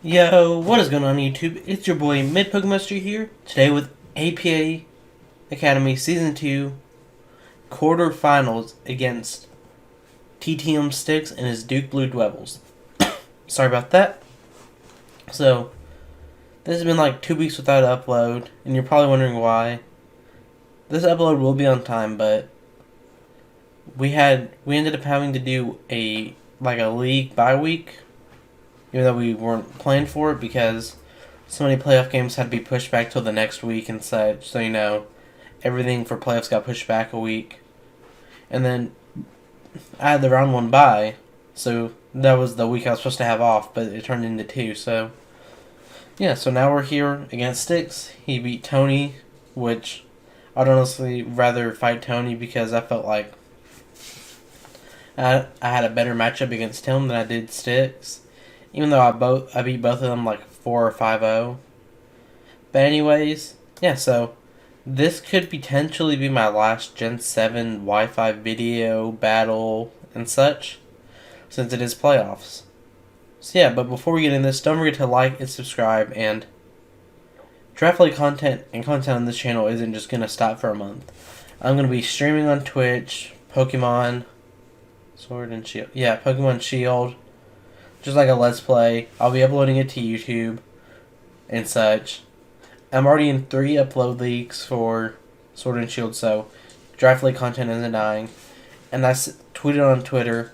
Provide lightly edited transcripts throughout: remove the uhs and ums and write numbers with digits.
Yo, what is going on YouTube? It's your boy MidPokemaster here, today with APA Academy Season 2 QuarterFinals against TTM Sticks and his Duke Blue Dwebbles. Sorry about that. So, this has been like 2 weeks without an upload, and you're probably wondering why. This upload will be on time, but we ended up having to do a league bye week, even though we weren't planned for it because so many playoff games had to be pushed back till the next week and such. So, everything for playoffs got pushed back a week. And then I had the round one bye, so that was the week I was supposed to have off, but it turned into 2. So, yeah, so now we're here against Sticks. He beat Tony, which I'd honestly rather fight Tony because I felt like I had a better matchup against him than I did Sticks. Even though I beat both of them like 4 or 5-0. But anyways, yeah, so this could potentially be my last Gen 7 Wi-Fi video battle and such, since it is playoffs. So yeah, but before we get into this, don't forget to like and subscribe, and Draft League content on this channel isn't just going to stop for a month. I'm going to be streaming on Twitch, Pokemon Sword and Shield. Yeah, Pokemon Shield. Just like a Let's Play. I'll be uploading it to YouTube and such. I'm already in 3 upload leagues for Sword and Shield, so Draft League content isn't dying. And I tweeted on Twitter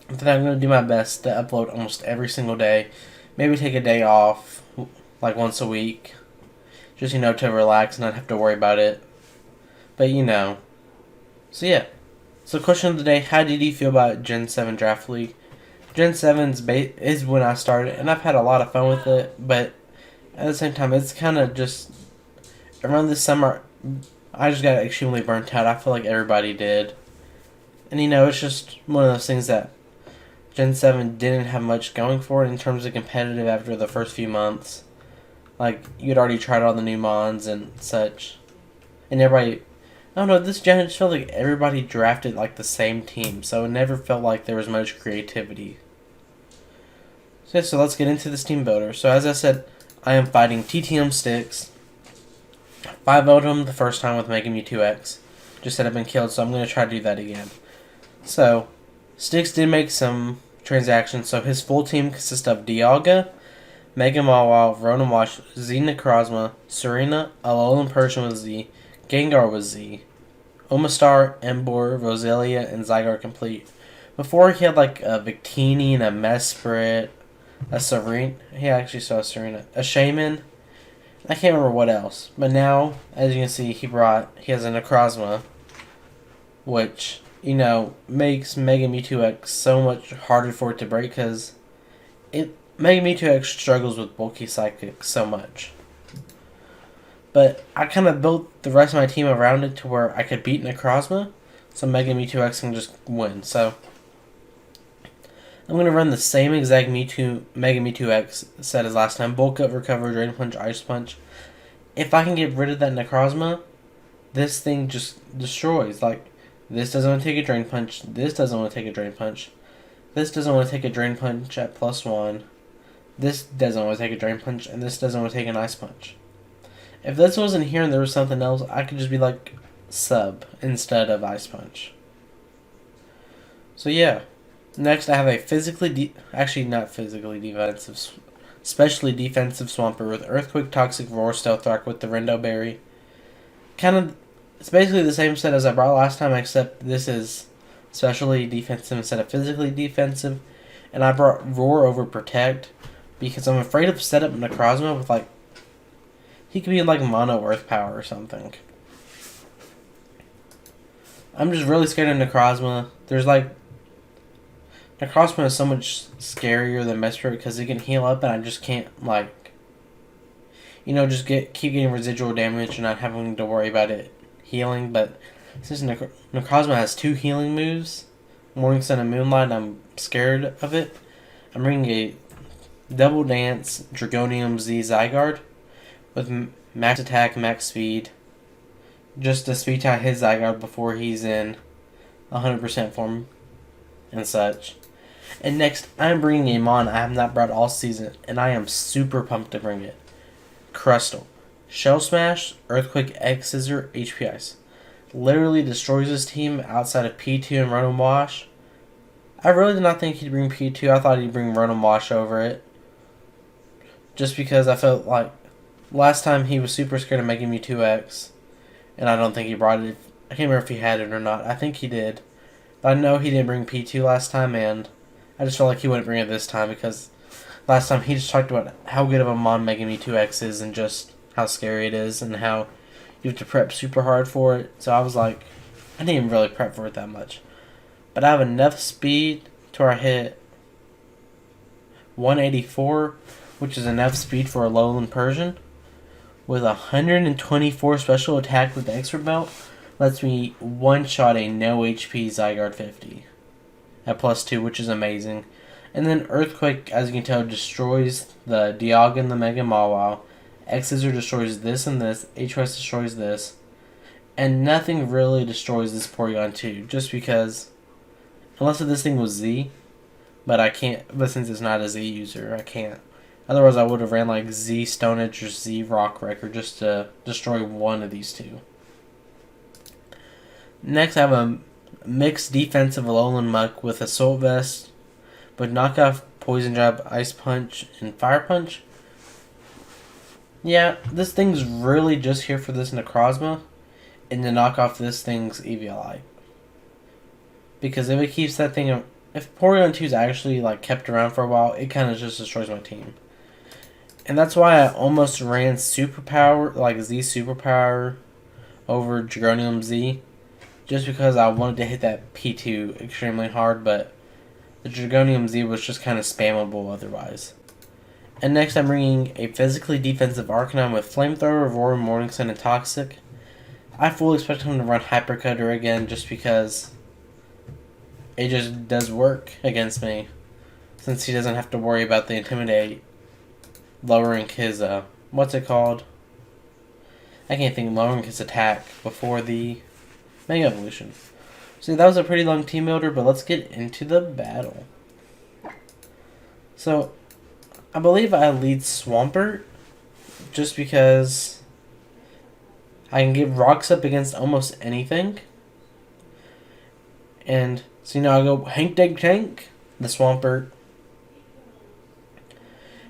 that I'm going to do my best to upload almost every single day. Maybe take a day off, like once a week. Just, to relax and not have to worry about it. But, So, yeah. So, question of the day, how did you feel about Gen 7 Draft League? Gen 7 is when I started, and I've had a lot of fun with it, but at the same time, it's kind of just, around this summer, I just got extremely burnt out. I feel like everybody did. And, it's just one of those things that Gen 7 didn't have much going for it in terms of competitive after the first few months. Like, you'd already tried all the new mons and such. And everybody, I don't know, this gen just felt like everybody drafted, like, the same team, so it never felt like there was much creativity. So let's get into this team builder. So as I said, I am fighting TTM Sticks. 5-0'd him the first time with Mega Mewtwo X. Just said I've been killed, so I'm going to try to do that again. So, Sticks did make some transactions. So his full team consists of Dialga, Mega Mawile, Rotom-Wash, Z Necrozma, Serena, Alolan Persian with Z, Gengar with Z, Omastar, Emboar, Roselia, and Zygarde complete. Before he had like a Victini and a Mesprit, a Serena. He actually saw a Serena. A Shaman. I can't remember what else. But now, as you can see, he has a Necrozma, which, makes Mega Mewtwo X so much harder for it to break because Mega Mewtwo X struggles with bulky Psychic so much. But I kind of built the rest of my team around it to where I could beat Necrozma, so Mega Mewtwo X can just win. So I'm going to run the same exact Mega Mewtwo X set as last time. Bulk Up, Recover, Drain Punch, Ice Punch. If I can get rid of that Necrozma, this thing just destroys. Like, this doesn't want to take a Drain Punch. This doesn't want to take a Drain Punch. This doesn't want to take a Drain Punch at +1. This doesn't want to take a Drain Punch. And this doesn't want to take an Ice Punch. If this wasn't here and there was something else, I could just be like Sub instead of Ice Punch. So yeah. Next, I have a specially defensive Swampert with Earthquake, Toxic, Roar, Stealth Rock with the Rendo Berry. It's basically the same set as I brought last time, except this is specially defensive instead of physically defensive. And I brought Roar over Protect because I'm afraid of setup Necrozma with he could be in Mono Earth Power or something. I'm just really scared of Necrozma. Necrozma is so much scarier than Mesprit because it can heal up and I just can't, keep getting residual damage and not having to worry about it healing. But since Necrozma has 2 healing moves, Morning Sun and Moonlight, I'm scared of it. I'm bringing a Double Dance Dragonium Z Zygarde with max attack, max speed, just to speed tie his Zygarde before he's in 100% form and such. And next, I'm bringing a mon I have not brought all season, and I am super pumped to bring it. Crustal. Shell Smash, Earthquake, X Scissor, HP Ice. Literally destroys his team outside of P2 and Rotom Wash. I really did not think he'd bring P2. I thought he'd bring Rotom Wash over it. Just because I felt like last time he was super scared of making me 2X. And I don't think he brought it. I can't remember if he had it or not. I think he did. But I know he didn't bring P2 last time, and I just felt like he wouldn't bring it this time because last time he just talked about how good of a mon making me 2X is and just how scary it is and how you have to prep super hard for it. So I was like, I didn't even really prep for it that much. But I have enough speed to where I hit 184, which is enough speed for a Lowland Persian. With 124 special attack with the expert belt, lets me one-shot a no HP Zygarde 50 at +2, which is amazing. And then Earthquake, as you can tell, destroys the Dialga and the Mega Mawile. X-Scissor destroys this and this. H-West destroys this. And nothing really destroys this Porygon 2, just because, unless this thing was Z, but I can't, but since it's not a Z user, I can't. Otherwise, I would have ran like Z Stone Edge or Z Rock Wrecker just to destroy one of these two. Next, I have a mixed defensive Alolan Muck with Assault Vest, but knockoff Poison Jab, Ice Punch, and Fire Punch. Yeah, this thing's really just here for this Necrozma, and to knock off this thing's Eviolite. Because if it keeps that thing, if Porygon 2 is actually like kept around for a while, it kind of just destroys my team. And that's why I almost ran Superpower, like Z Superpower, over Dragonium Z. Just because I wanted to hit that P2 extremely hard, but the Dragonium Z was just kind of spammable otherwise. And next I'm bringing a physically defensive Arcanine with Flamethrower, Roar, Morning Sun, and Toxic. I fully expect him to run Hyper Cutter again just because it just does work against me. Since he doesn't have to worry about the Intimidate lowering his, what's it called? I can't think, lowering his attack before the Mega Evolution. So that was a pretty long team builder, but let's get into the battle. So, I believe I lead Swampert just because I can get rocks up against almost anything. And so, I go Hank Dig Tank, the Swampert.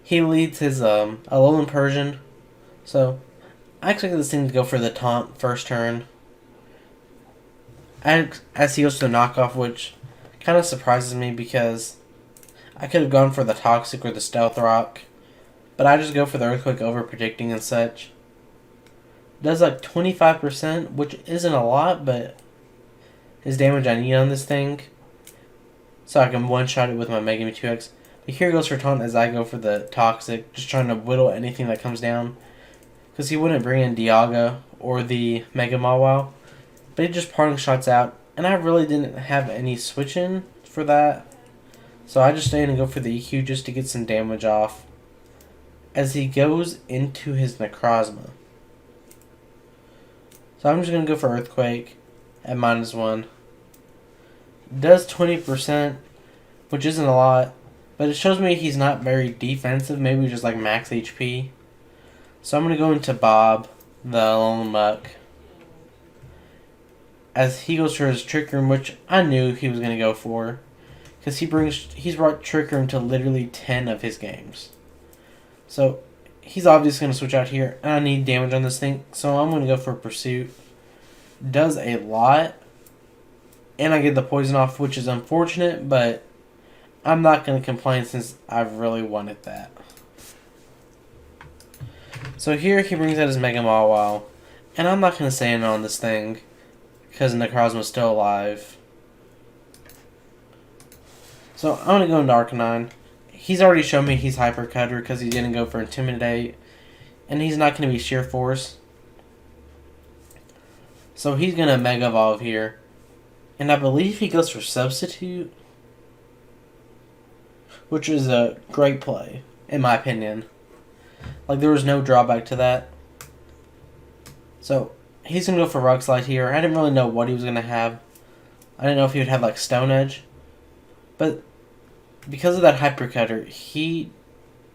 He leads his Alolan Persian. So, I expect this thing to go for the taunt first turn. As he goes to the knockoff, which kind of surprises me because I could have gone for the Toxic or the Stealth Rock, but I just go for the Earthquake over predicting and such. Does like 25%, which isn't a lot, but his damage I need on this thing, so I can one-shot it with my Mega Me 2X. But here goes for taunt as I go for the Toxic, just trying to whittle anything that comes down, because he wouldn't bring in Dialga or the Mega Mawile. But he just parting shots out, and I really didn't have any switching for that. So I just stayed and go for the EQ just to get some damage off as he goes into his Necrozma. So I'm just going to go for Earthquake at -1. Does 20%, which isn't a lot, but it shows me he's not very defensive, maybe just like max HP. So I'm going to go into Bob, the Alolan Muck, as he goes for his Trick Room, which I knew he was going to go for, because he's brought Trick Room to literally 10 of his games. So he's obviously going to switch out here, and I need damage on this thing, so I'm going to go for Pursuit. Does a lot, and I get the poison off, which is unfortunate, but I'm not going to complain since I really wanted that. So here he brings out his Mega Mawile, and I'm not going to say anything on this thing, because Necrozma's still alive. So I'm going to go into Arcanine. He's already shown me he's Hyper Cutter because he didn't go for Intimidate. And he's not going to be Sheer Force. So he's going to Mega Evolve here. And I believe he goes for Substitute, which is a great play, in my opinion. Like, there was no drawback to that. So he's going to go for Rock Slide here. I didn't really know what he was going to have. I didn't know if he would have, like, Stone Edge. But because of that hyper cutter, he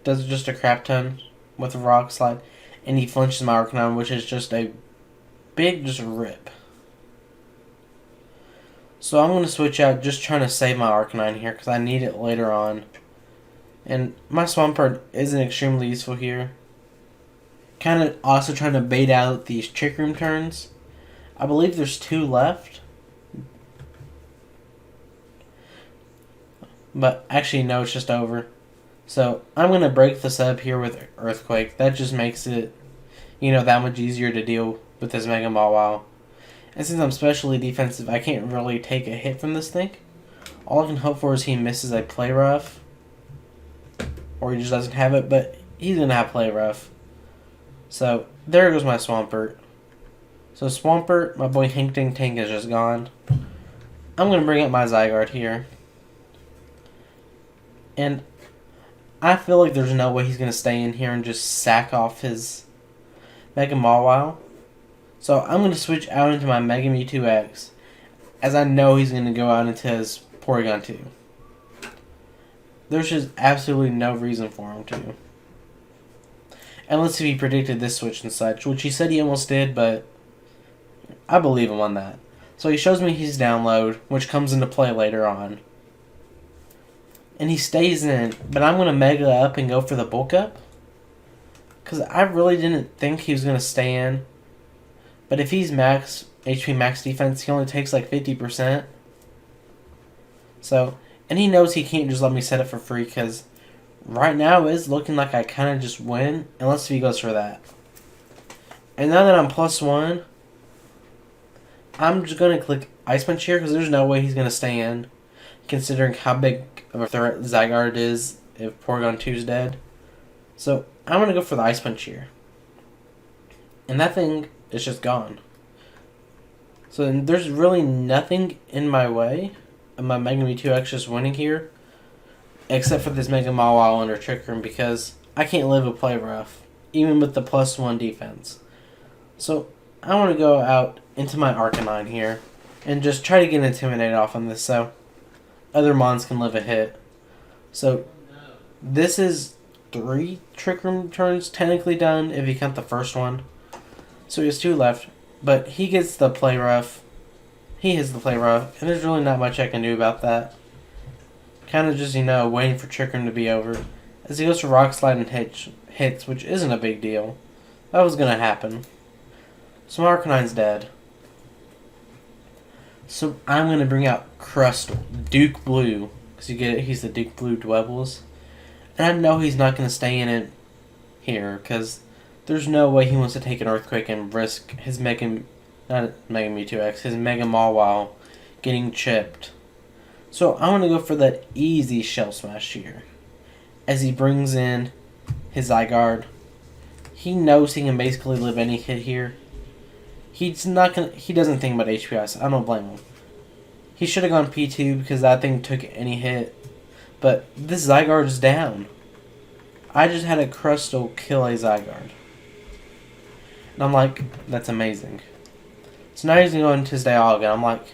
does just a crap ton with a rock slide, and he flinches my Arcanine, which is just a big just rip. So I'm going to switch out, just trying to save my Arcanine here, because I need it later on. And my Swampert isn't extremely useful here. Kind of also trying to bait out these Trick Room turns. I believe there's 2 left. But actually, no, it's just over. So I'm going to break the sub here with Earthquake. That just makes it, that much easier to deal with this Mega Mawile. And since I'm specially defensive, I can't really take a hit from this thing. All I can hope for is he misses a Play Rough. Or he just doesn't have it, but he's going to have Play Rough. So there goes my Swampert. So Swampert, my boy Hink Dink Tank is just gone. I'm going to bring up my Zygarde here. And I feel like there's no way he's going to stay in here and just sack off his Mega Mawile. So I'm going to switch out into my Mega Mewtwo X, as I know he's going to go out into his Porygon 2. There's just absolutely no reason for him to. Unless if he predicted this switch and such, which he said he almost did, but I believe him on that. So he shows me his download, which comes into play later on. And he stays in, but I'm going to Mega Up and go for the Bulk Up. Because I really didn't think he was going to stay in. But if he's max HP, max defense, he only takes like 50%. So, and he knows he can't just let me set it for free, because right now it's looking like I kind of just win, unless if he goes for that. And now that I'm +1, I'm just going to click Ice Punch here, because there's no way he's going to stay in, considering how big of a threat Zygarde is if Porygon 2 is dead. So I'm going to go for the Ice Punch here. And that thing is just gone. So there's really nothing in my way of my Mega Mewtwo X just winning here, except for this Mega Mawile under Trick Room, because I can't live with Play Rough, even with the +1 defense. So I want to go out into my Arcanine here and just try to get Intimidate off on this so other Mons can live a hit. So this is 3 Trick Room turns technically done if you count the first one. So he has 2 left, but he gets the Play Rough. He hits the Play Rough, and there's really not much I can do about that. Kind of just, waiting for Trick Room to be over. As he goes for Rock Slide and hits, which isn't a big deal. That was going to happen. So my Arcanine's dead. So I'm going to bring out Crustle, Duke Blue, because you get it, he's the Duke Blue Dwebbles. And I know he's not going to stay in it here, because there's no way he wants to take an Earthquake and risk his Mega Mewtwo X, his Mega Mawile getting chipped. So I'm going to go for that easy Shell Smash here. As he brings in his Zygarde. He knows he can basically live any hit here. He doesn't think about HPI, so I don't blame him. He should have gone P2 because that thing took any hit. But this Zygarde is down. I just had a Crustle kill a Zygarde. And I'm like, that's amazing. So now he's going to go into his Dialga. I'm like,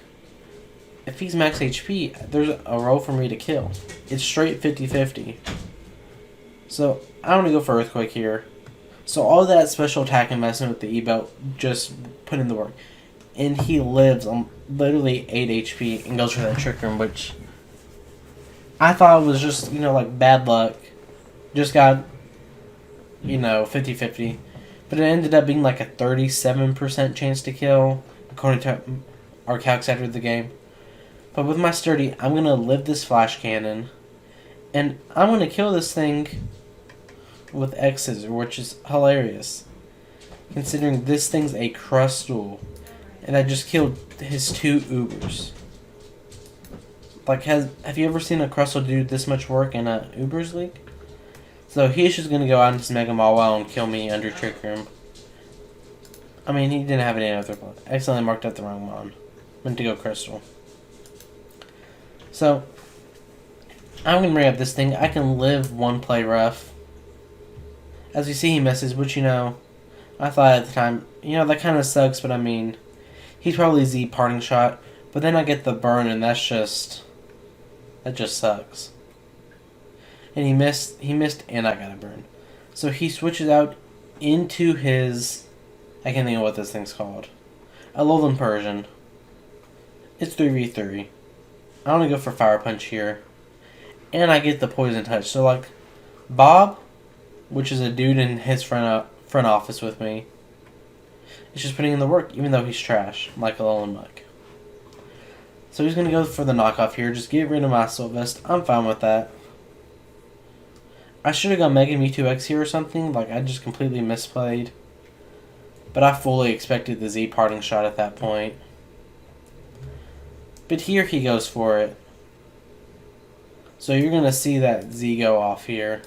if he's max HP, there's a roll for me to kill. It's straight 50-50. So I'm going to go for Earthquake here. So all that special attack and messing with the E-Belt just put in the work. And he lives on literally 8 HP and goes for that Trick Room, which I thought was just, like bad luck. Just got, 50-50. But it ended up being like a 37% chance to kill, according to our calcs after the game. But with my Sturdy, I'm going to live this Flash Cannon. And I'm going to kill this thing with X-Scissor, which is hilarious. Considering this thing's a Crustle. And I just killed his 2 Ubers. Like, have you ever seen a Crustle do this much work in a Ubers League? So he's just going to go out into his Mega Mawile and kill me under Trick Room. I mean, he didn't have any other play. I accidentally marked out the wrong one. Meant to go Crystal. So, I'm going to bring up this thing. I can live one play rough. As you see, he misses, which, I thought at the time, that kind of sucks, but I mean, he's probably Z parting shot. But then I get the burn, and that just sucks. And he missed, and I got a burn. So he switches out into his... I can't think of what this thing's called. A Alolan Persian. It's 3v3. I want to go for Fire Punch here. And I get the Poison Touch. So, like, Bob, which is a dude in his front office with me, is just putting in the work, even though he's trash, like Alolan Muk. So he's going to go for the knockoff here. Just get rid of my Assault Vest. I'm fine with that. I should have gone Mega Mewtwo here or something. Like, I just completely misplayed. But I fully expected the Z parting shot at that point. But here he goes for it. So you're going to see that Z go off here.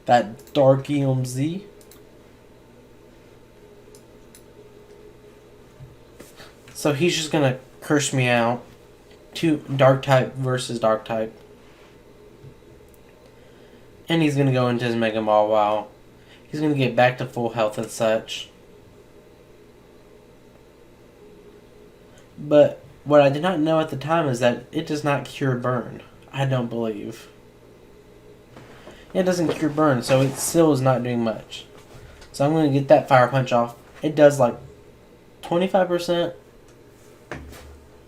That Darkium Z. So he's just going to curse me out. Dark type versus Dark type. And he's going to go into his Mega Mawile. He's going to get back to full health and such. But what I did not know at the time is that it does not cure burn. I don't believe. It doesn't cure burn, so it still is not doing much. So I'm going to get that Fire Punch off. It does like 25%.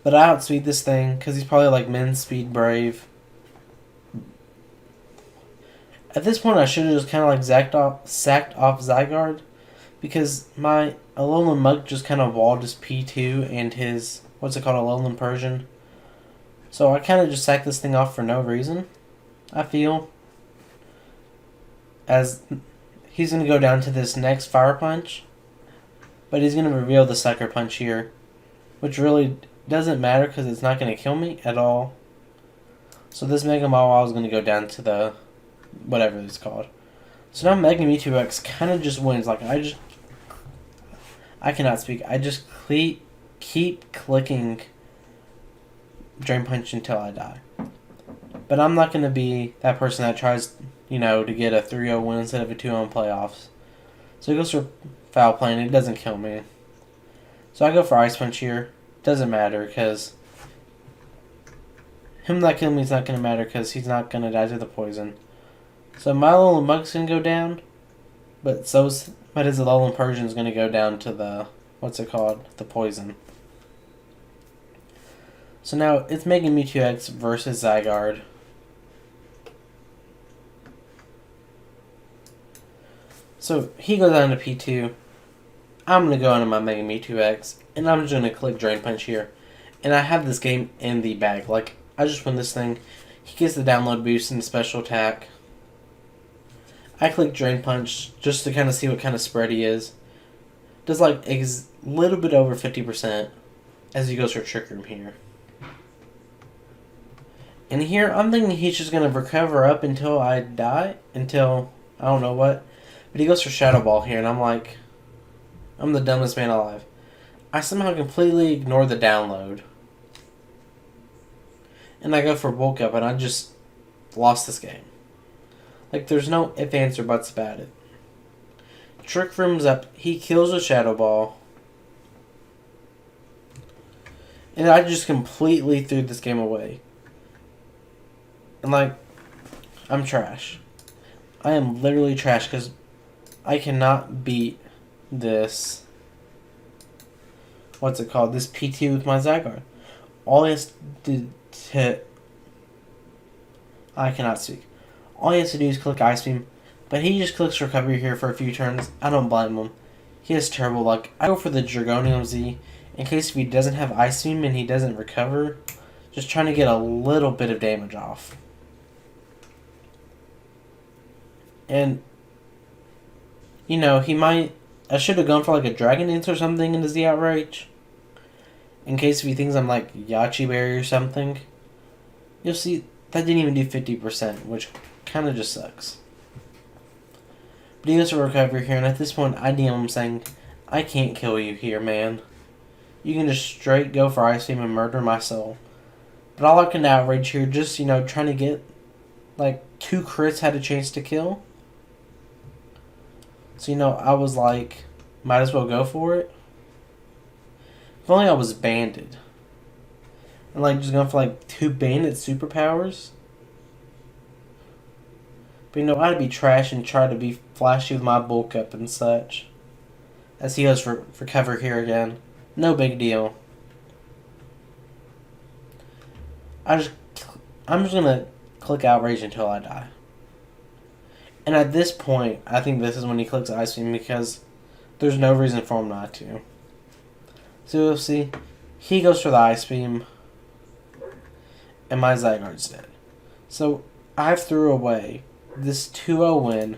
But I outspeed this thing because he's probably like Min Speed Brave. At this point, I should have just kind of like sacked off Zygarde, because my Alolan Muk just kind of walled his P2 and his, what's it called, Alolan Persian. So I kind of just sacked this thing off for no reason, I feel. As he's going to go down to this next Fire Punch, but he's going to reveal the Sucker Punch here, which really doesn't matter because it's not going to kill me at all. So this Mega Mawile is going to go down to the whatever it's called. So now Mega Mewtwo X kind of just wins. Like, I cannot speak. I just keep clicking Drain Punch until I die. But I'm not going to be that person that tries, to get a 3-0 win instead of a 2-0 playoffs. So he goes for Foul Play, and it doesn't kill me. So I go for Ice Punch here. Doesn't matter, because him not killing me is not going to matter, because he's not going to die to the poison. So my Alolan Muk's going to go down, but his Alolan Persian is going to go down to the, the poison. So now it's Mega Mewtwo X versus Zygarde. So he goes down to P2. I'm going to go into my Mega Mewtwo X, and I'm just going to click Drain Punch here. And I have this game in the bag. Like, I just win this thing. He gets the download boost and special attack. I click Drain Punch just to kind of see what kind of spread he is. Does like a little bit over 50% as he goes for Trick Room here. And here I'm thinking he's just going to recover up until I die. Until I don't know what. But he goes for Shadow Ball here, and I'm like, I'm the dumbest man alive. I somehow completely ignore the download. And I go for Bulk Up, and I just lost this game. Like, there's no ifs, ands, or buts about it. Trick Room's up. He kills a Shadow Ball. And I just completely threw this game away. And, like, I'm trash. I am literally trash because I cannot beat this. What's it called? This P2 with my Zygarde. All he has to I cannot speak. All he has to do is click Ice Beam, but he just clicks Recovery here for a few turns. I don't blame him. He has terrible luck. I go for the Dragonium Z in case if he doesn't have Ice Beam and he doesn't recover, just trying to get a little bit of damage off. And, he might... I should have gone for like a Dragon Dance or something in the Z Outrage. In case if he thinks I'm like Yachi Berry or something. You'll see that didn't even do 50%, which kind of just sucks. But he goes for Recovery here, and at this point I DM him saying, I can't kill you here, man. You can just straight go for Ice Beam and murder my soul. But all I can Outrage here, just, trying to get like 2 crits had a chance to kill. So, I was like, might as well go for it. If only I was banded. And, just going for, 2 banded superpowers. But you know, I'd be trash and try to be flashy with my bulk up and such. As he goes for cover here again. No big deal. I'm just gonna click Outrage until I die. And at this point, I think this is when he clicks Ice Beam because there's no reason for him not to. So you'll see, he goes for the Ice Beam, and my Zygarde's dead. So I threw away this 2-0 win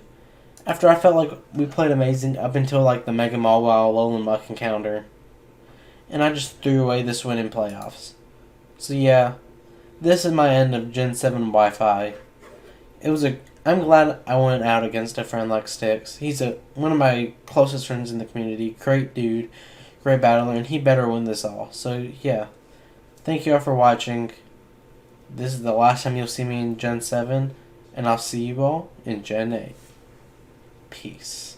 after I felt like we played amazing up until like the Mega Mawile Alolan Muck encounter. And I just threw away this win in playoffs. So yeah, this is my end of Gen 7 Wi-Fi. I'm glad I went out against a friend like Styx. He's one of my closest friends in the community. Great dude, great battler, and he better win this all. So yeah, thank you all for watching. This is the last time you'll see me in Gen 7, and I'll see you all in Gen 8. Peace.